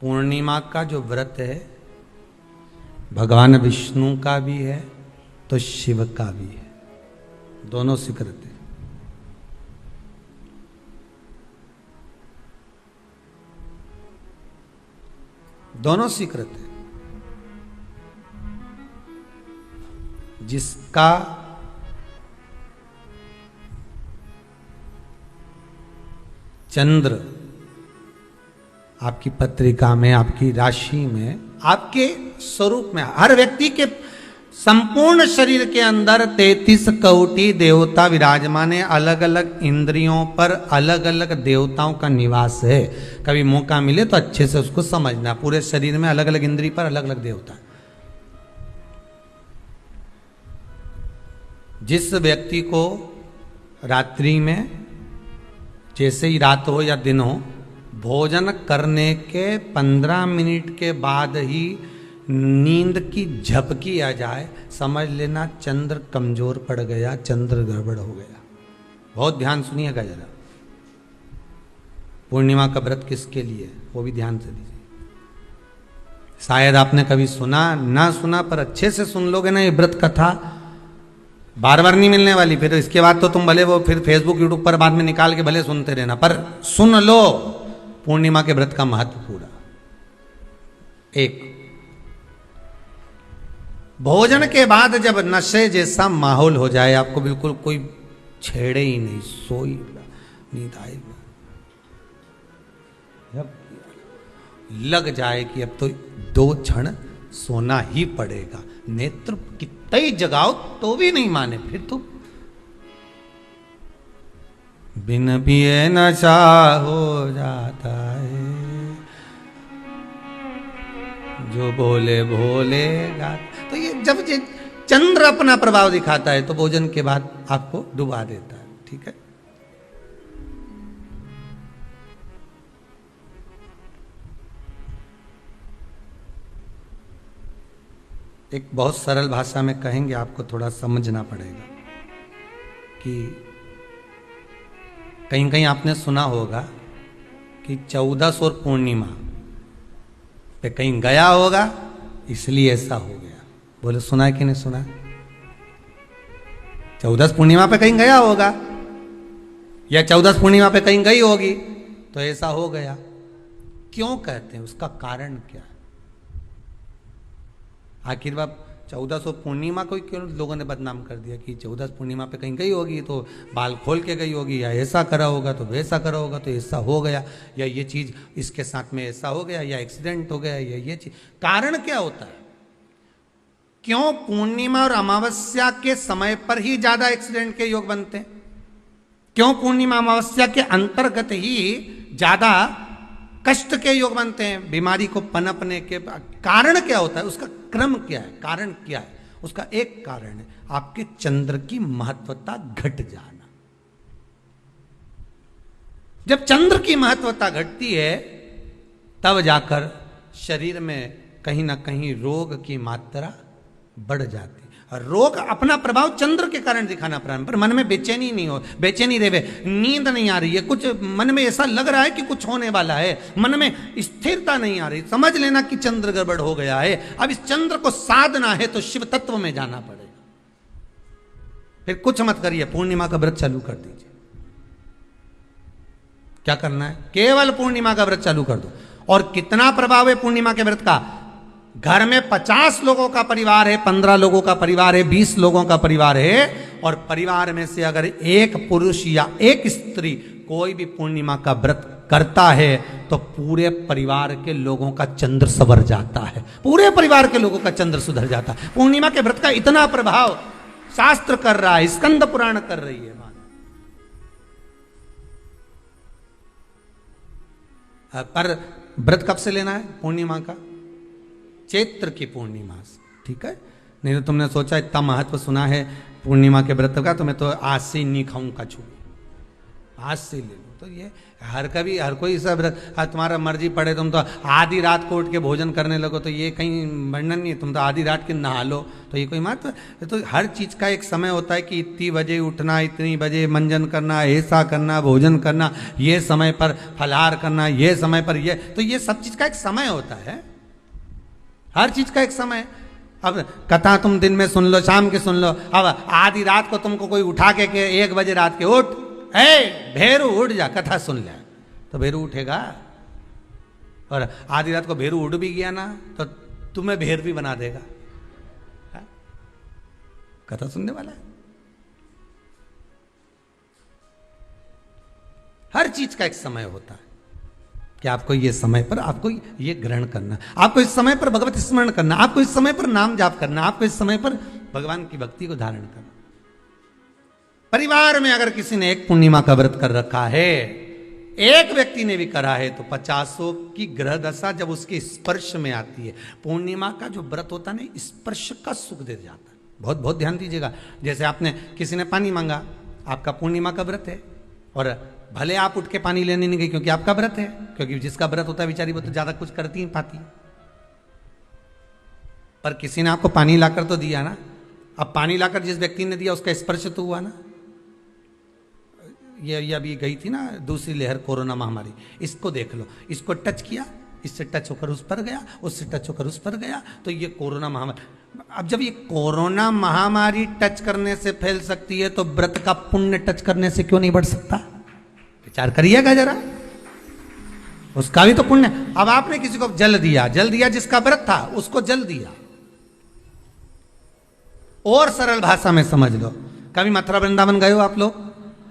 पूर्णिमा का जो व्रत है भगवान विष्णु का भी है तो शिव का भी है, दोनों स्वीकृत है। दोनों स्वीकृत है। जिसका चंद्र आपकी पत्रिका में, आपकी राशि में, आपके स्वरूप में, हर व्यक्ति के संपूर्ण शरीर के अंदर 33 कोटि देवता विराजमान है। अलग अलग इंद्रियों पर अलग अलग देवताओं का निवास है। कभी मौका मिले तो अच्छे से उसको समझना। पूरे शरीर में अलग अलग इंद्रिय पर अलग अलग देवता। जिस व्यक्ति को रात्रि में, जैसे ही रात हो या दिन हो, भोजन करने के 15 मिनट के बाद ही नींद की झपकी आ जाए, समझ लेना चंद्र कमजोर पड़ गया, चंद्र गड़बड़ हो गया। बहुत ध्यान सुनिएगा जरा। पूर्णिमा का व्रत किसके लिए, वो भी ध्यान से दीजिए। शायद आपने कभी सुना ना सुना, पर अच्छे से सुन लोगे ना, ये व्रत कथा बार बार नहीं मिलने वाली। फिर इसके बाद तो तुम भले वो फिर फेसबुक यूट्यूब पर बाद में निकाल के भले सुनते रहना, पर सुन लो पूर्णिमा के व्रत का महत्व पूरा। एक, भोजन के बाद जब नशे जैसा माहौल हो जाए, आपको बिल्कुल कोई छेड़े ही नहीं, सोई नींद आई, जब लग जाए कि अब तो 2 क्षण सोना ही पड़ेगा, नेत्र कितना ही जगाओ तो भी नहीं माने, फिर तो बिन पिए नशा हो जाता है, जो बोले भोले गाता। तो ये जब ये चंद्र अपना प्रभाव दिखाता है तो भोजन के बाद आपको डुबा देता है। ठीक है, एक बहुत सरल भाषा में कहेंगे, आपको थोड़ा समझना पड़ेगा कि कहीं कहीं आपने सुना होगा कि 14 और पूर्णिमा पे कहीं गया होगा इसलिए ऐसा हो गया। बोले सुना है कि नहीं सुना? 14 पूर्णिमा पे कहीं गया होगा या 14 पूर्णिमा पे कहीं गई होगी तो ऐसा हो गया। क्यों कहते हैं, उसका कारण क्या है? आखिर बात 1400 पूर्णिमा को क्यों लोगों ने बदनाम कर दिया कि 14 पूर्णिमा पे कहीं गई होगी तो बाल खोल के गई होगी, या ऐसा करा होगा तो वैसा करा होगा तो ऐसा हो गया, या ये चीज इसके साथ में ऐसा हो गया, या एक्सीडेंट हो गया, या ये चीज। कारण क्या होता है? क्यों पूर्णिमा और अमावस्या के समय पर ही ज्यादा एक्सीडेंट के योग बनते हैं? क्यों पूर्णिमा अमावस्या के अंतर्गत ही ज्यादा कष्ट के योग बनते हैं, बीमारी को पनपने के? कारण क्या होता है? उसका क्रम क्या है? कारण क्या है? उसका एक कारण है आपके चंद्र की महत्वता घट जाना। जब चंद्र की महत्वता घटती है तब जाकर शरीर में कहीं ना कहीं रोग की मात्रा बढ़ जाती है। रोग अपना प्रभाव चंद्र के कारण दिखाना प्रारंभ, पर मन में बेचैनी नहीं हो, बेचैनी रहे, नींद नहीं आ रही है, कुछ मन में ऐसा लग रहा है कि कुछ होने वाला है, मन में स्थिरता नहीं आ रही, समझ लेना कि चंद्र गड़बड़ हो गया है। अब इस चंद्र को साधना है तो शिव तत्व में जाना पड़ेगा। फिर कुछ मत करिए, पूर्णिमा का व्रत चालू कर दीजिए। क्या करना है? केवल पूर्णिमा का व्रत चालू कर दो। और कितना प्रभाव है पूर्णिमा के व्रत का? घर में 50 लोगों का परिवार है, 15 लोगों का परिवार है, 20 लोगों का परिवार है, और परिवार में से अगर एक पुरुष या एक स्त्री कोई भी पूर्णिमा का व्रत करता है तो पूरे परिवार के लोगों का चंद्र संवर जाता है, पूरे परिवार के लोगों का चंद्र सुधर जाता है। पूर्णिमा के व्रत का इतना प्रभाव शास्त्र कर रहा है, स्कंद पुराण कर रही है। पर व्रत कब से लेना है पूर्णिमा का? चैत्र की पूर्णिमा से। ठीक है, नहीं तो तुमने सोचा इतना महत्व सुना है पूर्णिमा के व्रत का तो मैं तो आज से नहीं खाऊं कछु, आज से ले लूं, तो तो ये हर कोई सब तुम्हारा मर्जी पड़े, तुम तो आधी रात को उठ के भोजन करने लगो, तो ये कहीं वर्णन नहीं है। तुम तो आधी रात के नहा लो, तो ये कोई महत्व? तो हर चीज़ का एक समय होता है कि इतनी बजे उठना, इतनी बजे मंजन करना, ऐसा करना, भोजन करना, ये समय पर फलाहार करना, ये समय पर ये, तो ये सब चीज़ का एक समय होता है, हर चीज़ का एक समय। अब कथा तुम दिन में सुन लो, शाम के सुन लो, अब आधी रात को तुमको कोई उठा के 1 बजे रात के उठ, भेरू उठ जा, कथा सुन ले, तो भेरू उठेगा? और आधी रात को भेरू उठ भी गया ना तो तुम्हें भेर भी बना देगा। है? कथा सुनने वाला है। हर चीज का एक समय होता है कि आपको ये समय पर आपको ये ग्रहण करना, आपको इस समय पर भगवत स्मरण करना, आपको इस समय पर नाम जाप करना, आपको इस समय पर भगवान की भक्ति को धारण करना। परिवार में अगर किसी ने एक पूर्णिमा का व्रत कर रखा है, एक व्यक्ति ने भी करा है, तो 50 की ग्रह दशा जब उसके स्पर्श में आती है, पूर्णिमा का जो व्रत होता है ना, स्पर्श का सुख दे जाता है। बहुत बहुत ध्यान दीजिएगा। जैसे आपने किसी ने पानी मांगा, आपका पूर्णिमा का व्रत है, और भले आप उठ के पानी लेने नहीं गए क्योंकि आपका व्रत है, क्योंकि जिसका व्रत होता है बेचारी वो तो ज्यादा कुछ करती नहीं पाती, पर किसी ने आपको पानी लाकर तो दिया ना। अब पानी लाकर जिस व्यक्ति ने दिया उसका स्पर्श तो हुआ ना। ये अभी गई थी ना दूसरी लहर कोरोना महामारी, इसको देख लो, इसको टच किया, इससे टच होकर उस पर गया, उससे टच होकर उस पर गया, तो ये कोरोना महामारी। अब जब ये कोरोना महामारी टच करने से फैल सकती है, तो व्रत का पुण्य टच करने से क्यों नहीं बढ़ सकता? विचार करिएगा जरा, उसका भी तो पुण्य। अब आपने किसी को जल दिया जिसका व्रत था उसको जल दिया। और सरल भाषा में समझ लो, कभी मथुरा वृंदावन गए हो आप लोग?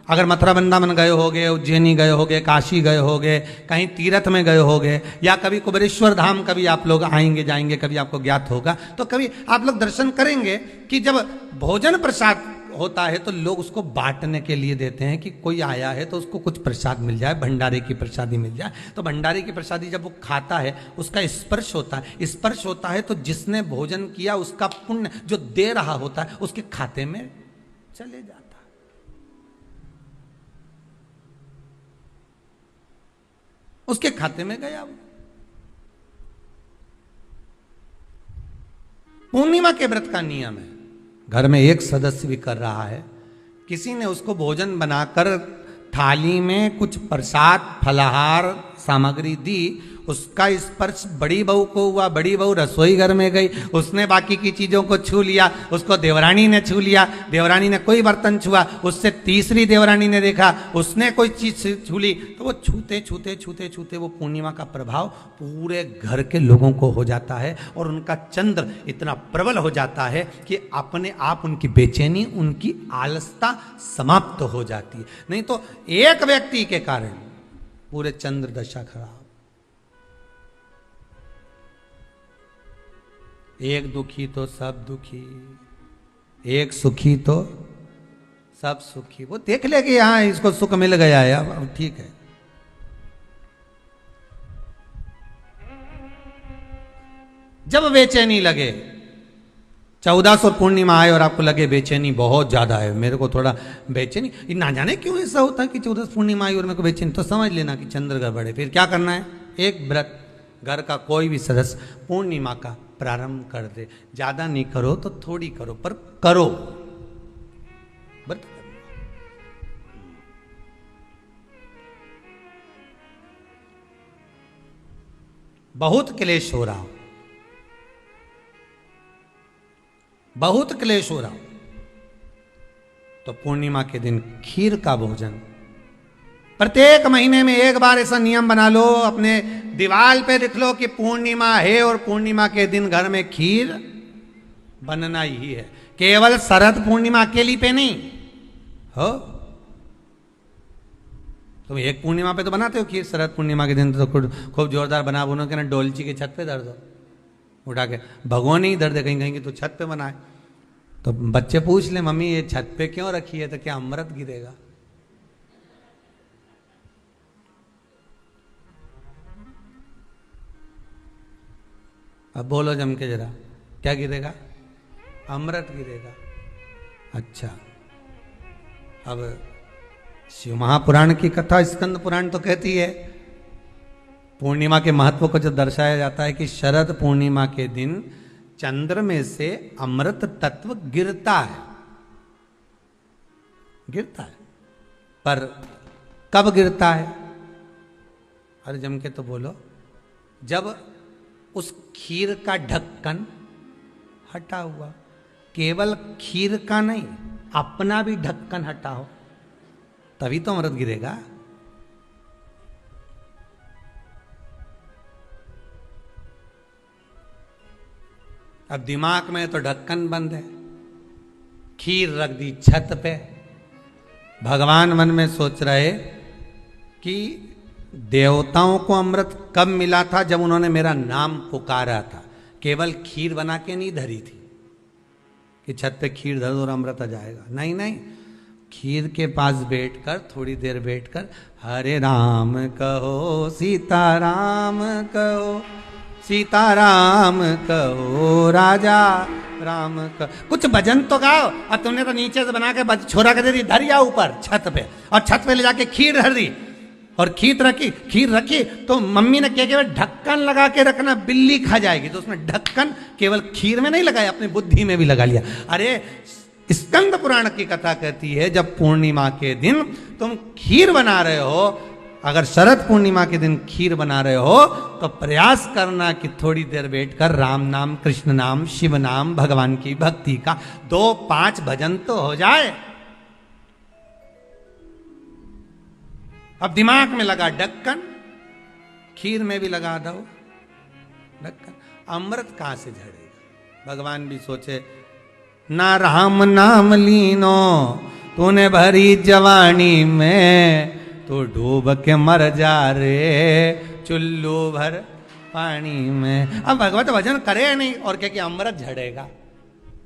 अगर मथुरा वृंदावन गए होगे, उज्जैनी गए होगे, काशी गए होगे, कहीं तीर्थ में गए होगे, या कभी कुबेरेश्वर धाम कभी आप लोग आएंगे जाएंगे, कभी आपको ज्ञात होगा, तो कभी आप लोग दर्शन करेंगे कि जब भोजन प्रसाद होता है तो लोग उसको बांटने के लिए देते हैं कि कोई आया है तो उसको कुछ प्रसाद मिल जाए, भंडारे की प्रसादी मिल जाए। तो भंडारे की प्रसादी जब वो खाता है, उसका स्पर्श होता है, स्पर्श होता है तो जिसने भोजन किया उसका पुण्य जो दे रहा होता है उसके खाते में चले जाता है। उसके खाते में गया वो। पूर्णिमा के व्रत का नियम है, घर में एक सदस्य भी कर रहा है, किसी ने उसको भोजन बनाकर थाली में कुछ प्रसाद फलाहार सामग्री दी, उसका स्पर्श बड़ी बहू को हुआ, बड़ी बहू रसोई घर में गई, उसने बाकी की चीजों को छू लिया, उसको देवरानी ने छू लिया, देवरानी ने कोई बर्तन छुआ, उससे तीसरी देवरानी ने देखा, उसने कोई चीज छू ली, तो वो छूते छूते छूते छूते वो पूर्णिमा का प्रभाव पूरे घर के लोगों को हो जाता है, और उनका चंद्र इतना प्रबल हो जाता है कि अपने आप उनकी बेचैनी, उनकी आलसता समाप्त हो जाती है। नहीं तो एक व्यक्ति के कारण पूरे चंद्र दशा खराब। एक दुखी तो सब दुखी, एक सुखी तो सब सुखी। वो देख ले कि हाँ इसको सुख मिल गया है, अब ठीक है। जब बेचैनी लगे, 1400 पूर्णिमा आए और आपको लगे बेचैनी बहुत ज्यादा है, मेरे को थोड़ा बेचैनी, ना जाने क्यों ऐसा होता है कि 1400 पूर्णिमा आई और मेरे को बेचैनी, तो समझ लेना कि चंद्र गड़बड़ है। फिर क्या करना है? एक व्रत घर का कोई भी सदस्य पूर्णिमा का प्रारंभ कर दे। ज्यादा नहीं करो तो थोड़ी करो, पर करो, व्रत करो। बहुत क्लेश हो रहा हो, बहुत क्लेश हो रहा हो, तो पूर्णिमा के दिन खीर का भोजन प्रत्येक महीने में एक बार ऐसा नियम बना लो, अपने दीवार पे लिख लो कि पूर्णिमा है और पूर्णिमा के दिन घर में खीर बनना ही है। केवल शरद पूर्णिमा अकेली पे नहीं हो, तुम एक पूर्णिमा पे तो बनाते हो खीर, शरद पूर्णिमा के दिन तो खूब जोरदार बना बुनो के ना डोलची के छत पे धर दो, उठा के भगवान ही धर दे, कहीं कहीं तो छत पे बनाए। तो बच्चे पूछ ले मम्मी ये छत पे क्यों रखी है, तो क्या अमृत गिरेगा? अब बोलो जम के जरा, क्या गिरेगा? अमृत गिरेगा। अच्छा, अब शिव महापुराण की कथा स्कंद पुराण तो कहती है, पूर्णिमा के महत्व को जो दर्शाया जाता है कि शरद पूर्णिमा के दिन चंद्र में से अमृत तत्व गिरता है, गिरता है। पर कब गिरता है? अरे जम के तो बोलो, जब उस खीर का ढक्कन हटा हुआ, केवल खीर का नहीं अपना भी ढक्कन हटा हो, तभी तो अमृत गिरेगा। अब दिमाग में तो ढक्कन बंद है, खीर रख दी छत पे। भगवान मन में सोच रहे कि देवताओं को अमृत कब मिला था? जब उन्होंने मेरा नाम पुकारा था। केवल खीर बना के नहीं धरी थी कि छत पे खीर धर दो और अमृत आ जाएगा। नहीं नहीं, खीर के पास बैठकर थोड़ी देर बैठकर हरे राम कहो सीताराम कहो, सीताराम कहो राजा राम कहो, कुछ भजन तो गाओ। अब तुमने तो नीचे से बना के छोरा के दे दी, धरिया ऊपर छत पे, और छत पे ले जाके खीर धर दी और खीर रखी तो मम्मी ने क्या केवल ढक्कन लगा के रखना, बिल्ली खा जाएगी। तो उसने ढक्कन केवल खीर में नहीं लगाया, अपनी बुद्धि में भी लगा लिया। अरे स्कंद पुराण की कथा कहती है जब पूर्णिमा के दिन तुम खीर बना रहे हो, अगर शरद पूर्णिमा के दिन खीर बना रहे हो तो प्रयास करना कि थोड़ी देर बैठकर राम नाम, कृष्ण नाम, शिव नाम, भगवान की भक्ति का 2-5 भजन तो हो जाए। अब दिमाग में लगा ढक्कन, खीर में भी लगा दो ढक्कन, अमृत कहां से झड़ेगा? भगवान भी सोचे, ना राम नाम लीनो तूने भरी जवानी में, तो डूब के मर जा रे चुल्लू भर पानी में। अब भगवत भजन करे नहीं और क्या कि अमृत झड़ेगा?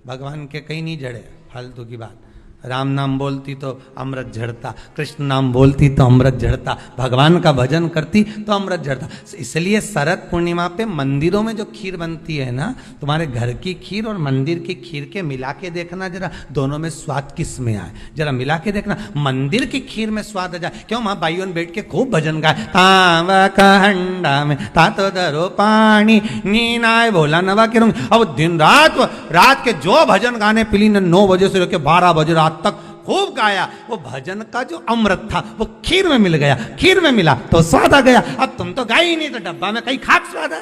भगवान के कहीं नहीं झड़े, फालतू की बात। राम नाम बोलती तो अमृत झड़ता, कृष्ण नाम बोलती तो अमृत झड़ता, भगवान का भजन करती तो अमृत झड़ता। इसलिए शरद पूर्णिमा पे मंदिरों में जो खीर बनती है ना, तुम्हारे घर की खीर और मंदिर की खीर के मिला के देखना जरा, दोनों में स्वाद किस में आए, जरा मिला के देखना। मंदिर की खीर में स्वाद आ जाए, क्यों? वहां भाइयों बैठ के खूब भजन गाए, तावा का हंडा में तातो दरो पानी नीनाए भोला नवा के रूम। अब दिन रात के जो भजन गाने पिली ने 9 बजे से लेकर 12 बजे तक खूब गाया, वो भजन का जो अमृत था वो खीर में मिल गया, खीर में मिला तो स्वाद आ गया। अब तुम तो गाई ही नहीं, तो डब्बा में कहीं खाक स्वाद है।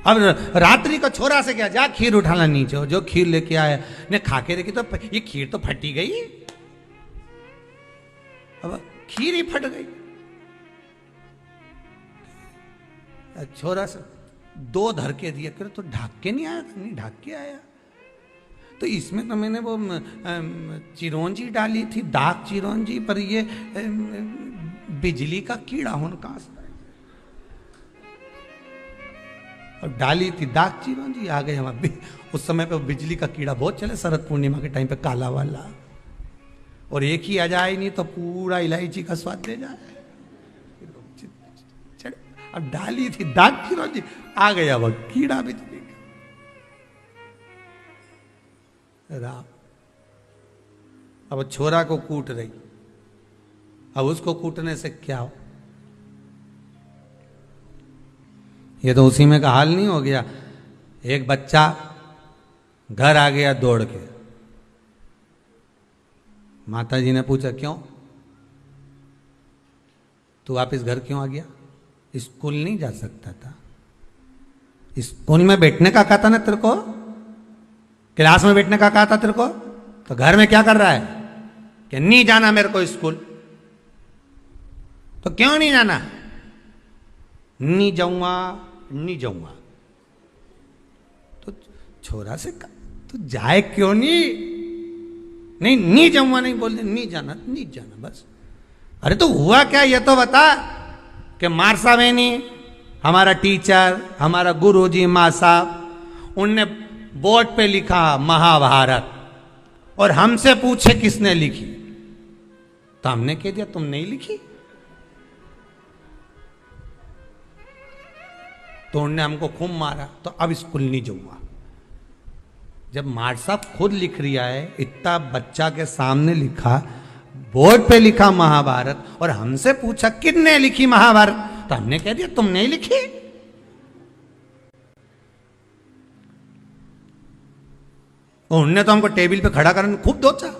अब रात्रि को छोरा से क्या, जा खीर उठाना नीचे, जो खीर लेके आया ने खा के देखी तो ये खीर तो फटी गई। अब खीर ही फट गई। छोरा से 2 धर के दिया, कर तो ढाक के नहीं आया था? नहीं, ढाक के आया। तो इसमें तो मैंने वो चिरौंजी डाली थी, दाग चिरौंजी, पर ये बिजली का कीड़ा होने का और डाली थी दाग चिरौंजी, आ गए हम। उस समय पे बिजली का कीड़ा बहुत चले, शरद पूर्णिमा के टाइम पे काला वाला, और एक ही आ जाए नहीं तो पूरा इलायची का स्वाद दे जाए। अब डाली थी दाग चिरौंजी, आ गया वह कीड़ा बिजली का। राम अब छोरा को कूट रही, अब उसको कूटने से क्या हो? ये तो उसी में का हाल नहीं हो गया। एक बच्चा घर आ गया दौड़ के, माता जी ने पूछा क्यों तू वापिस घर क्यों आ गया? स्कूल नहीं जा सकता था? स्कूल में बैठने का कहा था ना तेरे को, क्लास में बैठने का कहा था तेरे को, तो घर में क्या कर रहा है कि नहीं जाना मेरे को स्कूल? तो क्यों नहीं जाना? नहीं जाऊंगा, नहीं जाऊंगा। तो छोरा से तू जाए क्यों नहीं? नहीं जाऊंगा, नहीं बोल दे, नहीं जाना, नहीं जाना बस। अरे तो हुआ क्या ये तो बता। कि मारसा बेनी हमारा टीचर, हमारा गुरुजी माँ साहब, उनने बोर्ड पे लिखा महाभारत, और हमसे पूछे किसने लिखी, तो हमने कह दिया तुम नहीं लिखी। तो उनने हमको खूब मारा, तो अब स्कूल नहीं जाऊंगा। जब मार साहब खुद लिख रिया है, इतना बच्चा के सामने लिखा, बोर्ड पे लिखा महाभारत, और हमसे पूछा किसने लिखी महाभारत, तो हमने कह दिया तुमने ही लिखी। उनने तो हमको टेबल पे खड़ा करने खूब दोचा,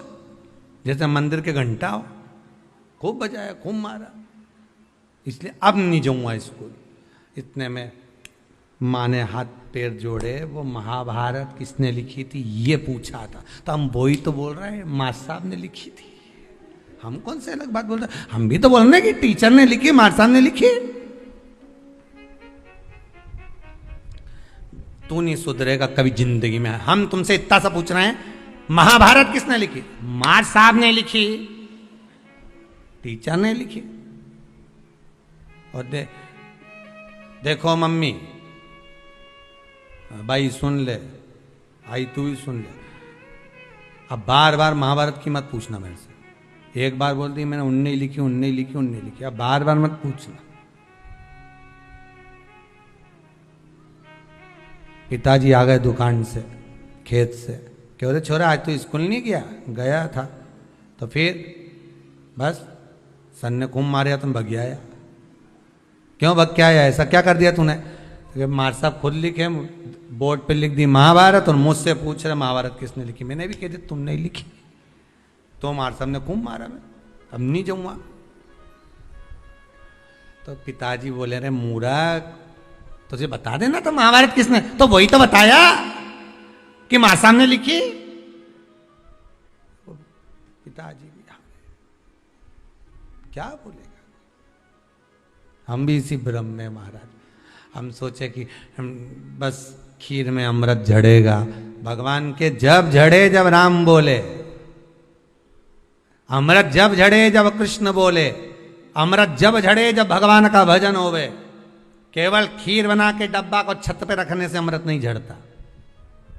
जैसे मंदिर के घंटा हो, खूब बजाया, खूब मारा। इसलिए अब नहीं जाऊंगा स्कूल। इतने में माँ ने हाथ पैर जोड़े, वो महाभारत किसने लिखी थी ये पूछा था, तो हम वही तो बोल रहे हैं माँ साहब ने लिखी थी। हम कौन से अलग बात बोल रहे हैं, हम भी तो बोल रहे हैं कि टीचर ने लिखी, माँ साहब ने लिखी। तू नहीं सुधरेगा कभी जिंदगी में। हम तुमसे इतना सा पूछ रहे हैं, महाभारत किसने लिखी? माँ साहब ने लिखी, टीचर ने लिखी। और देखो मम्मी, भाई सुन ले, आई तू भी सुन ले, अब बार बार महाभारत की मत पूछना मेरे से। एक बार बोल दी मैंने उनने ही लिखी, उनने ही लिखी, उनने लिखी, अब बार बार मत पूछना। पिताजी आ गए दुकान से, खेत से, कह रहे छोरा आज तो स्कूल नहीं गया? गया था। तो फिर बस सन ने खूब मारे, तुम भग आया। क्यों भग के आया, ऐसा क्या कर दिया तूने? तो मार साहब खुद लिखे, बोर्ड पे लिख दी महाभारत, और मुझसे पूछ रहे महाभारत किसने लिखी। मैंने भी कह दी तुमने ही लिखी। तो मार साहब ने खूब मारा, मैं अब नहीं जाऊंगा। तो पिताजी बोले रे मूर्ख, तुझे बता देना तो महाभारत किसने, तो वही तो बताया कि मां साहब ने लिखी। पिताजी भी क्या बोलेगा। हम भी इसी भ्रम में महाराज, हम सोचे कि हम बस खीर में अमृत झड़ेगा। भगवान के जब झड़े जब राम बोले, अमृत जब झड़े जब कृष्ण बोले, अमृत जब झड़े जब भगवान का भजन होवे। केवल खीर बना के डब्बा को छत पे रखने से अमृत नहीं झड़ता।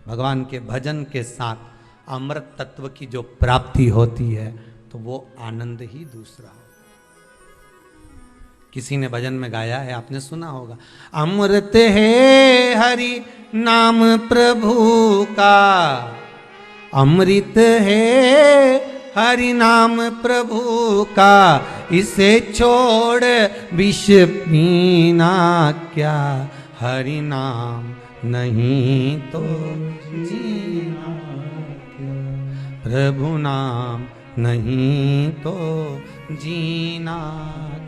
भगवान के भजन के साथ अमृत तत्व की जो प्राप्ति होती है तो वो आनंद ही दूसरा हो। किसी ने भजन में गाया है, आपने सुना होगा, अमृत है हरि नाम प्रभु का, अमृत है हरि नाम प्रभु का, इसे छोड़ विष पीना क्या, हरि नाम नहीं तो जीना क्या, प्रभु नाम नहीं तो जीना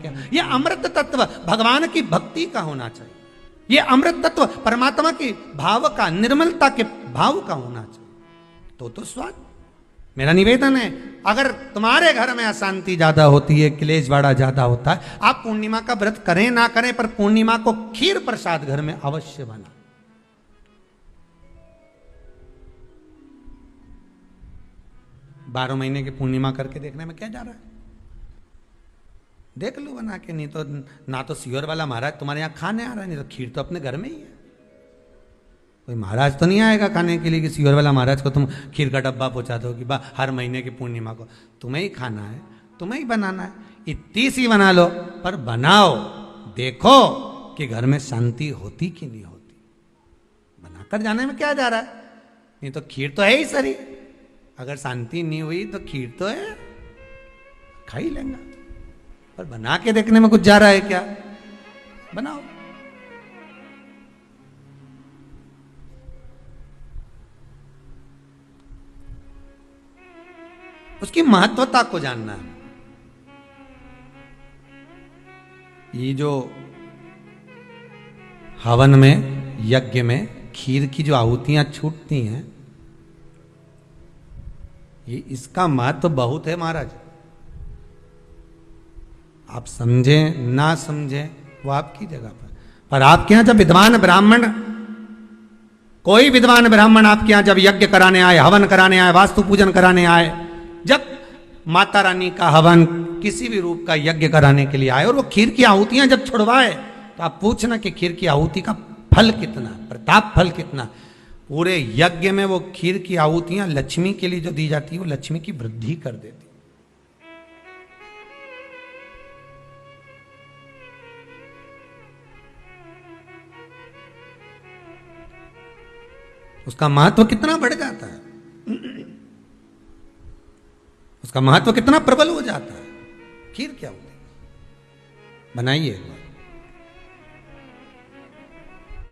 क्या। ये अमृत तत्व भगवान की भक्ति का होना चाहिए। ये अमृत तत्व परमात्मा की भाव का, निर्मलता के भाव का होना चाहिए। तो स्वाद। मेरा निवेदन है, अगर तुम्हारे घर में अशांति ज्यादा होती है, क्लेश बड़ा ज्यादा होता है, आप पूर्णिमा का व्रत करें ना करें, पर पूर्णिमा को खीर प्रसाद घर में अवश्य बना। 12 महीने की पूर्णिमा करके देखने में क्या जा रहा है? देख लो बना के। नहीं तो ना तो सियोर वाला महाराज तुम्हारे यहाँ खाने आ रहा है, नहीं तो खीर तो अपने घर में ही है। कोई महाराज तो नहीं आएगा खाने के लिए कि सियोर वाला महाराज को तुम खीर का डब्बा पहुंचा दो कि हर महीने की पूर्णिमा को तुम्हें ही खाना है, तुम्हें ही बनाना है। इतनी सी बना लो, पर बनाओ, देखो कि घर में शांति होती कि नहीं होती। बनाकर जाने में क्या जा रहा है? नहीं तो खीर तो है ही सरी, अगर शांति नहीं हुई तो खीर तो है, खा ही लेंगे। पर बना के देखने में कुछ जा रहा है क्या? बनाओ। उसकी महत्वता को जानना है। ये जो हवन में, यज्ञ में खीर की जो आहुतियां छूटती हैं, ये इसका महत्व बहुत है महाराज। आप समझें ना समझें वो आपकी जगह पर आपके यहां जब विद्वान ब्राह्मण, कोई विद्वान ब्राह्मण आपके यहां जब यज्ञ कराने आए, हवन कराने आए, वास्तु पूजन कराने आए, जब माता रानी का हवन, किसी भी रूप का यज्ञ कराने के लिए आए और वो खीर की आहुतियां जब छुड़वाए, तो आप पूछना कि खीर की आहुति का फल कितना, प्रताप फल कितना। पूरे यज्ञ में वो खीर की आहुतियां लक्ष्मी के लिए जो दी जाती है, वो लक्ष्मी की वृद्धि कर देती। उसका महत्व कितना बढ़ जाता है, उसका महत्व कितना प्रबल हो जाता है। खीर क्या होती है, बनाइए।